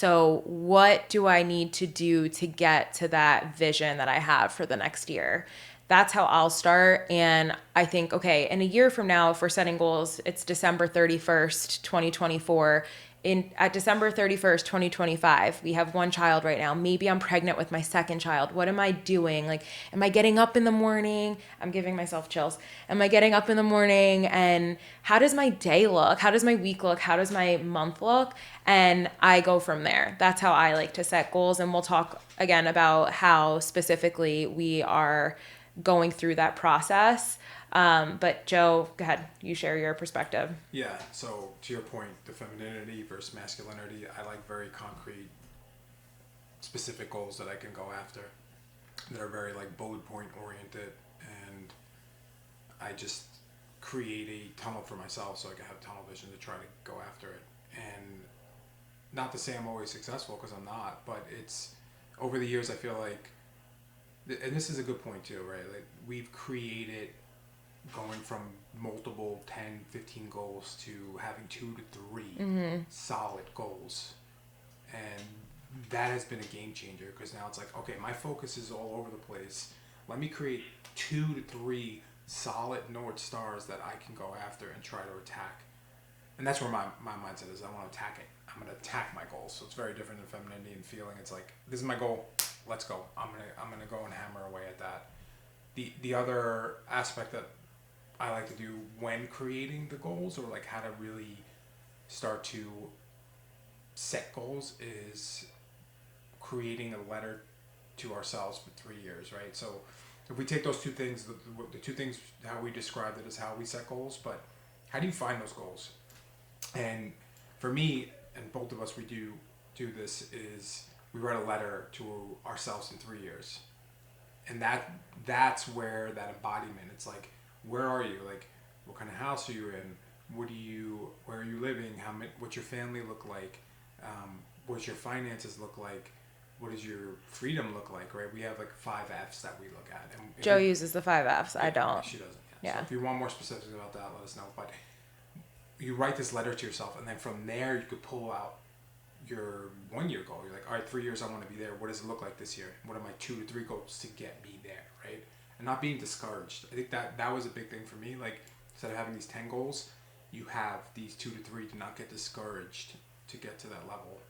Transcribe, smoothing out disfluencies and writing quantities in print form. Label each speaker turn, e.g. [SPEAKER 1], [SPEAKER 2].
[SPEAKER 1] So what do I need to do to get to that vision that I have for the next year? That's how I'll start. And I think, okay, in a year from now, if we're setting goals, it's December 31st, 2024. At December 31st, 2025, we have one child right now. Maybe I'm pregnant with my second child. What am I doing? Like, am I getting up in the morning? I'm giving myself chills. Am I getting up in the morning, and how does my day look? How does my week look? How does my month look? And I go from there. That's how I like to set goals. And we'll talk again about how specifically we are going through that process. But Joe, go ahead. You share your perspective.
[SPEAKER 2] Yeah, so to your point, the femininity versus masculinity, I like very concrete, specific goals that I can go after that are very like bullet point oriented, and I just create a tunnel for myself so I can have tunnel vision to try to go after it. And not to say I'm always successful, because I'm not, but it's over the years I feel like, and this is a good point too, right? Like we've created going from multiple 10, 15 goals to having 2 to 3 solid goals. And that has been a game changer, because now it's like, okay, my focus is all over the place. Let me create 2 to 3 solid North Stars that I can go after and try to attack. And that's where my mindset is. I want to attack it. I'm going to attack my goals. So it's very different than femininity and feeling. It's like, this is my goal. Let's go. I'm gonna go and hammer away at that. The other aspect that I like to do when creating the goals, or like how to really start to set goals, is creating a letter to ourselves for 3 years, right? So if we take those two things, the two things, how we described it is how we set goals, but how do you find those goals? And for me, and both of us, we do this, is we write a letter to ourselves in 3 years. And that's where that embodiment, it's like, where are you, like, what kind of house are you in, where are you living, what's your family look like, what's your finances look like, what does your freedom look like, right? We have like 5 F's that we look at, and
[SPEAKER 1] Joe uses the 5 F's.
[SPEAKER 2] yeah,
[SPEAKER 1] I don't.
[SPEAKER 2] she doesn't, yeah. So
[SPEAKER 1] Yeah.
[SPEAKER 2] if you want more specifics about that, let us know. But you write this letter to yourself, and then from there you could pull out your 1 year goal. You're like, all right, 3 years I want to be there. What does it look like this year? What are my 2 to 3 goals to get me there, right? And not being discouraged. I think that was a big thing for me. Like, instead of having these 10 goals, you have these 2 to 3 to not get discouraged to get to that level.